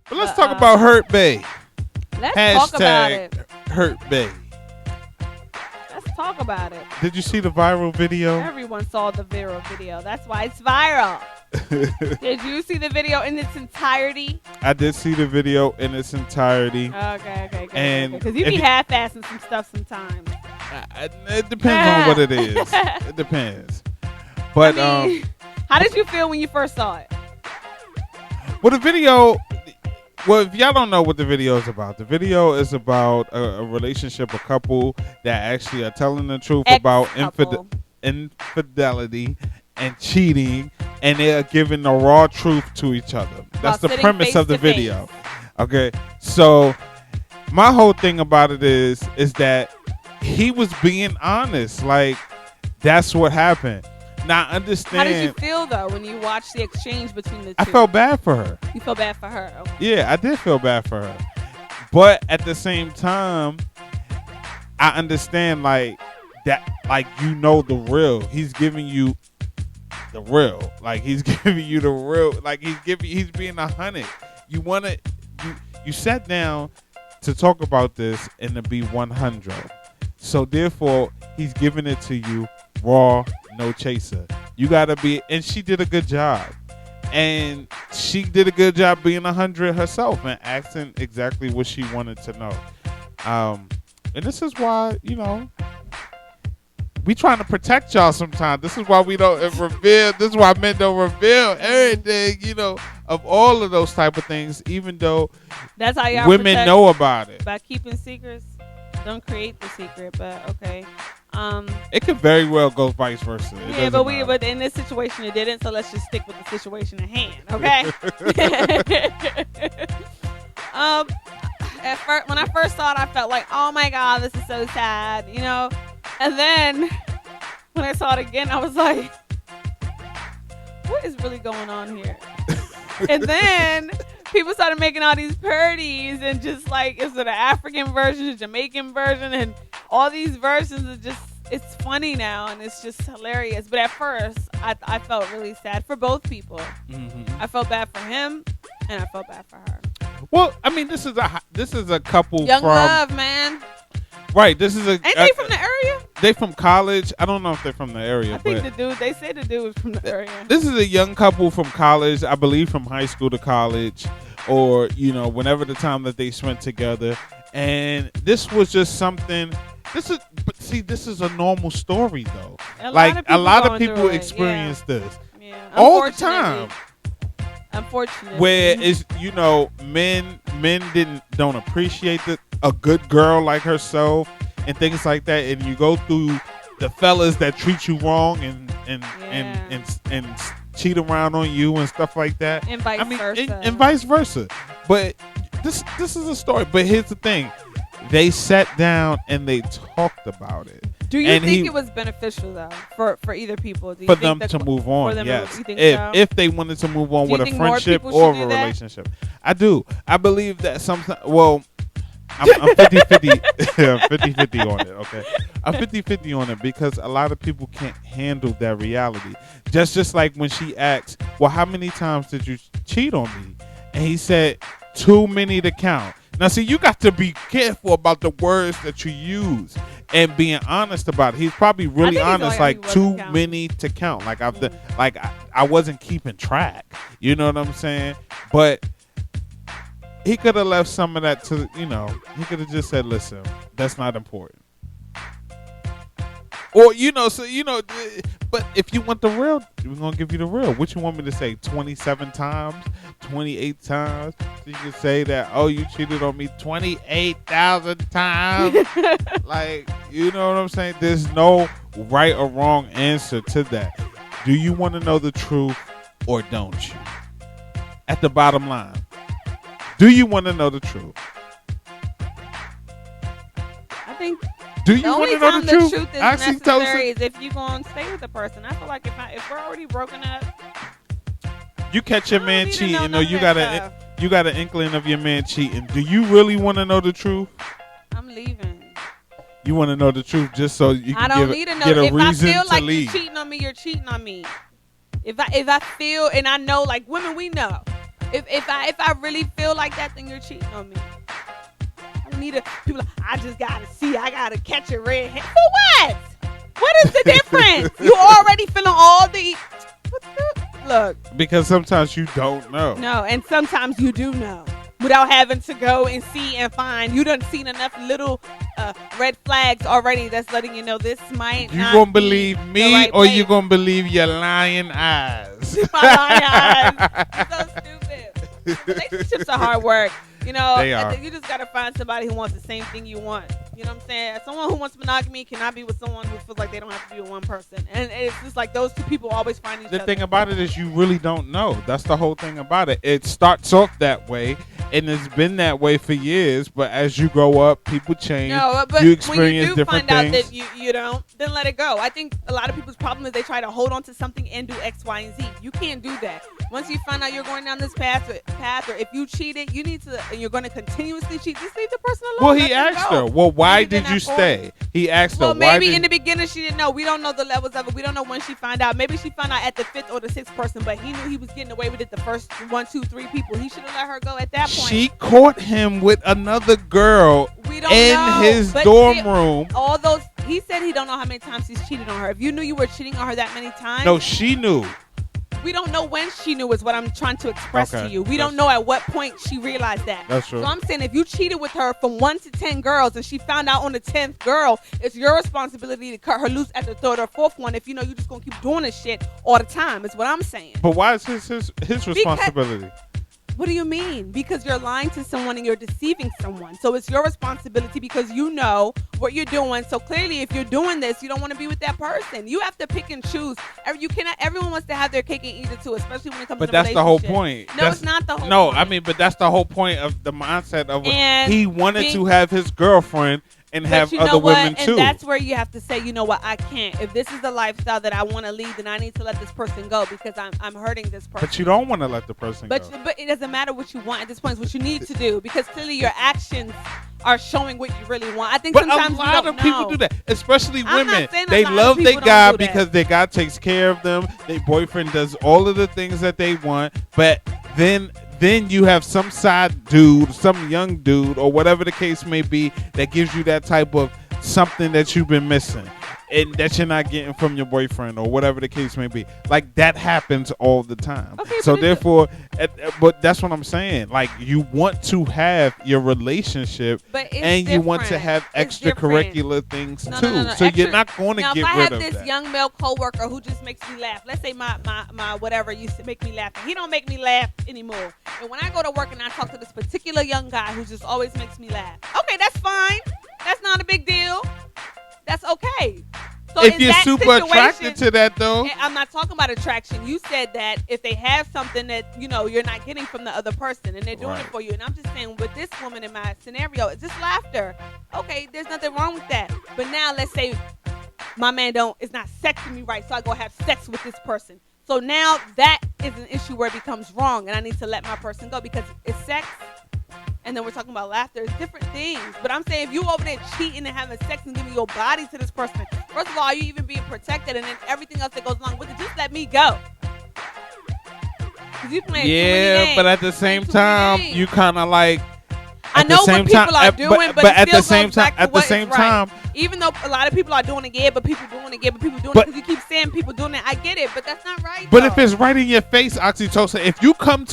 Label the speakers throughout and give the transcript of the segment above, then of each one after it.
Speaker 1: But let's talk about Hurt Bae.
Speaker 2: Let's talk about it.
Speaker 1: Hurt Bae.
Speaker 2: Let's talk about it.
Speaker 1: Did you see the viral video?
Speaker 2: Everyone saw the viral video. That's why it's viral. Did you see the video in its entirety?
Speaker 1: I did see the video in its entirety.
Speaker 2: Okay.
Speaker 1: And
Speaker 2: because you be half-assing some stuff sometimes.
Speaker 1: It depends on what it is. It depends. But
Speaker 2: how did you feel when you first saw it?
Speaker 1: Well, the video. Well, if y'all don't know what the video is about, the video is about a relationship, a couple that actually are telling the truth about infidelity and cheating, and they are giving the raw truth to each other. That's the premise of the video. Okay, so my whole thing about it is that he was being honest. Like, that's what happened. Now, I understand.
Speaker 2: How did you feel, though, when you watched the exchange between the two?
Speaker 1: I felt bad for her.
Speaker 2: You felt bad for her? Okay.
Speaker 1: Yeah, I did feel bad for her. But at the same time, I understand, like, that, like, you know the real. He's giving you the real. Like, he's giving you the real. Like, he's being 100. You sat down to talk about this and to be 100. So, therefore, he's giving it to you raw, no chaser. You gotta be, and she did a good job. And she did a good job being 100 herself and asking exactly what she wanted to know. And this is why, we trying to protect y'all sometimes. This is why we don't reveal. This is why men don't reveal everything, of all of those type of things, even though
Speaker 2: that's how y'all
Speaker 1: women know about it.
Speaker 2: By keeping secrets. Don't create the secret, but okay.
Speaker 1: It could very well go vice versa.
Speaker 2: But in this situation it didn't, so let's just stick with the situation at hand, okay? At first, when I first saw it, I felt like, oh my God, this is so sad, And then when I saw it again, I was like, what is really going on here? And then people started making all these parodies and just like, is it an African version, a Jamaican version, and all these versions are just, it's funny now and it's just hilarious. But at first, I felt really sad for both people. Mm-hmm. I felt bad for him and I felt bad for her.
Speaker 1: Well, I mean, this is a couple
Speaker 2: Young love, man.
Speaker 1: Right, this is a.
Speaker 2: Ain't they from the area?
Speaker 1: They from college. I don't know if they're from the area.
Speaker 2: I think they say the dude was from the area.
Speaker 1: This is a young couple from college, I believe from high school to college, or, whenever the time that they spent together. And this was just something, this is a normal story though. A lot of people experience this all the time.
Speaker 2: Unfortunately,
Speaker 1: where is men don't appreciate a good girl like herself and things like that, and you go through the fellas that treat you wrong and cheat around on you and stuff like that,
Speaker 2: and vice versa.
Speaker 1: And vice versa. But this is a story. But here's the thing: they sat down and they talked about it.
Speaker 2: Do you think it was beneficial though for either people?
Speaker 1: For them to move on, yes. If they wanted to move on with a friendship or a relationship, I do. I believe that sometimes. Well, I'm 50-50 50-50 on it. Okay, I'm 50-50 on it because a lot of people can't handle that reality. Just like when she asked, "Well, how many times did you cheat on me?" and he said, "Too many to count." Now, see, you got to be careful about the words that you use and being honest about it. He's probably really honest, like too many to count. Like I wasn't keeping track. You know what I'm saying? But he could have left some of that to, he could have just said, "Listen, that's not important." Or, but if you want the real, we're going to give you the real. What you want me to say? 27 times? 28 times? So you can say that, oh, you cheated on me 28,000 times? Like, you know what I'm saying? There's no right or wrong answer to that. Do you want to know the truth or don't you? At the bottom line. Do you want to know the truth?
Speaker 2: I think...
Speaker 1: Do you want to know the truth?
Speaker 2: The truth is necessary is if you're going to stay with the person. I feel like if we're already broken up,
Speaker 1: you catch your man cheating, or you got an inkling of your man cheating. Do you really want to know the truth?
Speaker 2: I'm leaving.
Speaker 1: You want to know the truth just so you can get a reason to leave.
Speaker 2: If I feel like you're cheating on me, you're cheating on me. If I feel, and I know, like women, we know. If I really feel like that, then you're cheating on me. I don't need people. I just gotta see. I gotta catch a red hand. For what? What is the difference? You already feeling all the. Look.
Speaker 1: Because sometimes you don't know.
Speaker 2: No, and sometimes you do know. Without having to go and see and find. You done seen enough little red flags already that's letting you know this might
Speaker 1: you
Speaker 2: not
Speaker 1: gonna believe me
Speaker 2: right
Speaker 1: or
Speaker 2: place.
Speaker 1: you gonna believe your lying eyes?
Speaker 2: My lying eyes. You're so stupid. Relationships are hard work. You know,
Speaker 1: they are.
Speaker 2: You just gotta find somebody who wants the same thing you want. You know what I'm saying? Someone who wants monogamy cannot be with someone who feels like they don't have to be with one person. And it's just like those two people always find each other.
Speaker 1: The thing about it is you really don't know. That's the whole thing about it. It starts off that way, and it's been that way for years. But as you grow up, people change.
Speaker 2: No, but
Speaker 1: you experience
Speaker 2: when you do
Speaker 1: different
Speaker 2: find
Speaker 1: things.
Speaker 2: out that you don't, then let it go. I think a lot of people's problem is they try to hold on to something and do X, Y, and Z. You can't do that. Once you find out you're going down this path, or if you cheated, you need to, and you're going to continuously cheat. Just leave the person alone.
Speaker 1: Well, he asked her, well, why did you stay? He asked her,
Speaker 2: well,
Speaker 1: why
Speaker 2: maybe in the beginning she didn't know. We don't know the levels of it. We don't know when she found out. Maybe she found out at the 5th or the 6th person, but he knew he was getting away with it the first 1, 2, 3 people. He should have let her go at that point.
Speaker 1: She caught him with another girl in his dorm room.
Speaker 2: All those, he said he don't know how many times he's cheated on her. If you knew you were cheating on her that many times.
Speaker 1: No, she knew.
Speaker 2: We don't know when she knew is what I'm trying to express to you. We don't know at what point she realized that.
Speaker 1: That's true.
Speaker 2: So I'm saying if you cheated with her from 1 to 10 girls and she found out on the 10th girl, it's your responsibility to cut her loose at the 3rd or 4th one if you know you're just going to keep doing this shit all the time is what I'm saying.
Speaker 1: But why is his responsibility?
Speaker 2: What do you mean? Because you're lying to someone and you're deceiving someone. So it's your responsibility because you know what you're doing. So clearly, if you're doing this, you don't want to be with that person. You have to pick and choose. You cannot. Everyone wants to have their cake and eat it too, especially when it comes to
Speaker 1: relationship. But that's the whole point.
Speaker 2: No, it's not the whole point.
Speaker 1: No, I mean, but that's the whole point of the mindset of he wanted to have his girlfriend and have other women too.
Speaker 2: And that's where you have to say, you know what, I can't. If this is the lifestyle that I want to lead, then I need to let this person go because I'm hurting this person.
Speaker 1: But you don't want to let the person go.
Speaker 2: But it doesn't matter what you want at this point. It's what you need to do because clearly your actions are showing what you really want. I think sometimes
Speaker 1: a lot of people do that, especially women.
Speaker 2: They
Speaker 1: love their guy because their guy takes care of them. Their boyfriend does all of the things that they want, but then you have some side dude, some young dude, or whatever the case may be, that gives you that type of something that you've been missing and that you're not getting from your boyfriend or whatever the case may be. Like, that happens all the time.
Speaker 2: Okay,
Speaker 1: so therefore, but that's what I'm saying. Like, you want to have your relationship and you want to have extracurricular things too.
Speaker 2: No.
Speaker 1: So you're not going to get rid of that.
Speaker 2: Now, if I have this young male coworker who just makes me laugh, let's say my whatever used to make me laugh, he don't make me laugh anymore. And when I go to work and I talk to this particular young guy who just always makes me laugh, okay, that's fine. That's not a big deal. That's okay. So
Speaker 1: if you're super attracted to that, though.
Speaker 2: I'm not talking about attraction. You said that if they have something that, you know, you're not getting from the other person and they're doing it for you. And I'm just saying with this woman in my scenario, it's just laughter. Okay, there's nothing wrong with that. But now let's say my man is not sexing me right, so I go have sex with this person. So now that is an issue where it becomes wrong and I need to let my person go because it's sex. And then we're talking about laughter. It's different things. But I'm saying if you over there cheating and having sex and giving your body to this person, first of all, are you even being protected? And then everything else that goes along with it, just let me go. You playing
Speaker 1: but at the same time, you kind of like.
Speaker 2: I know what people are doing, but
Speaker 1: at the same time,
Speaker 2: even though a lot of people are doing it, but people doing it because you keep saying people doing it. I get it, but that's not right.
Speaker 1: But if it's right in your face, oxytocin. If you come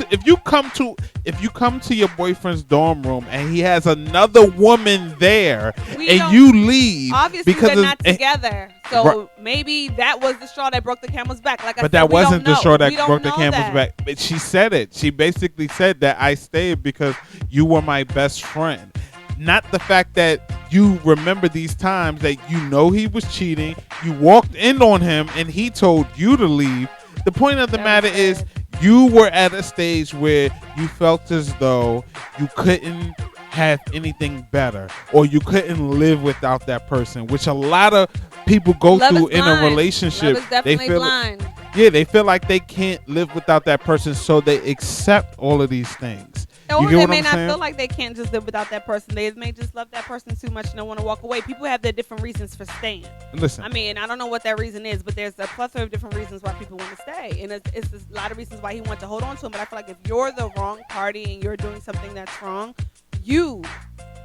Speaker 1: to your boyfriend's dorm room and he has another woman there, and you leave,
Speaker 2: obviously because they're not together. So maybe that was the straw that broke the camel's back. Like I said,
Speaker 1: that wasn't the straw that broke the camel's back. But she said it. She basically said that I stayed because you were my best friend. Not the fact that you remember these times that you know he was cheating. You walked in on him and he told you to leave. The point of the matter is you were at a stage where you felt as though you couldn't have anything better or you couldn't live without that person, which a lot of people go through in a relationship.
Speaker 2: Love is definitely blind.
Speaker 1: They feel like they can't live without that person, so they accept all of these things.
Speaker 2: Or they may not feel like they can't just live without that person. They may just love that person too much and don't want to walk away. People have their different reasons for staying.
Speaker 1: Listen.
Speaker 2: I mean, I don't know what that reason is, but there's a plethora of different reasons why people want to stay. And it's a lot of reasons why he wants to hold on to him. But I feel like if you're the wrong party and you're doing something that's wrong, you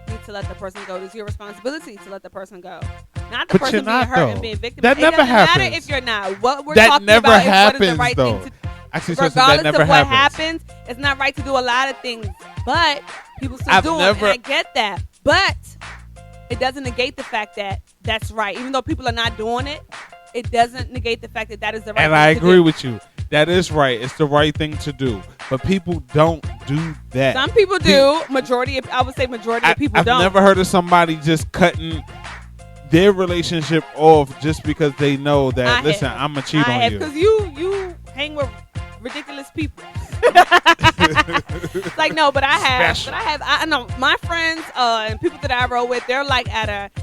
Speaker 2: need to let the person go. It's your responsibility to let the person go. Not the person being hurt and being victim.
Speaker 1: That never happens.
Speaker 2: It doesn't matter if you're not. What we're talking about is what is the right thing to do. Regardless of what happens, it's not right to do a lot of things. But people still do it, and I get that. But it doesn't negate the fact that that's right. Even though people are not doing it, it doesn't negate the fact that that is the right thing to do.
Speaker 1: And I agree with you. That is right. It's the right thing to do. But people don't do that.
Speaker 2: Some people do. I would say majority of people don't.
Speaker 1: I've never heard of somebody just cutting their relationship off just because they know that, listen, I'm going to cheat on you.
Speaker 2: Because you hang with ridiculous people. Like, no, but I have. I know my friends and people that I roll with, they're like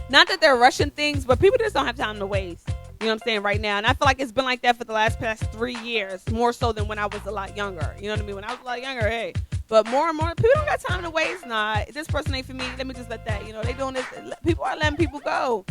Speaker 2: not that they're rushing things, but people just don't have time to waste. You know what I'm saying, past now. And I feel like it's been like that for the past 3 years, more so than when I was a lot younger. You know what I mean? When I was a lot younger, hey. But more and more, people don't got time to waste. Nah, this person ain't for me. Let me just let that. They doing this. People are letting people go.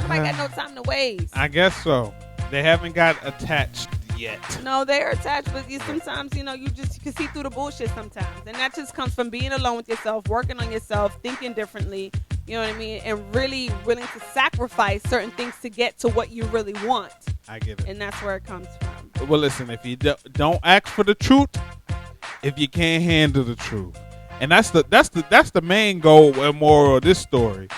Speaker 2: Nobody got no time to waste.
Speaker 1: I guess so. They haven't got attached yet.
Speaker 2: No, they're attached, but sometimes, you can see through the bullshit sometimes. And that just comes from being alone with yourself, working on yourself, thinking differently, you know what I mean? And really willing to sacrifice certain things to get to what you really want.
Speaker 1: I get it.
Speaker 2: And that's where it comes from.
Speaker 1: Well, listen, if you don't ask for the truth, if you can't handle the truth. And that's the main goal and moral of this story.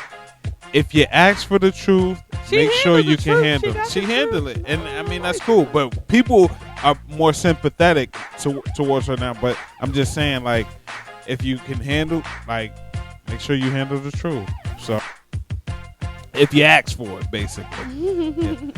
Speaker 1: If you ask for the truth, make sure you can handle it. She handled it. And I mean, that's cool. But people are more sympathetic towards her now. But I'm just saying, like, if you can handle, like, make sure you handle the truth. So, if you ask for it, basically. Yeah.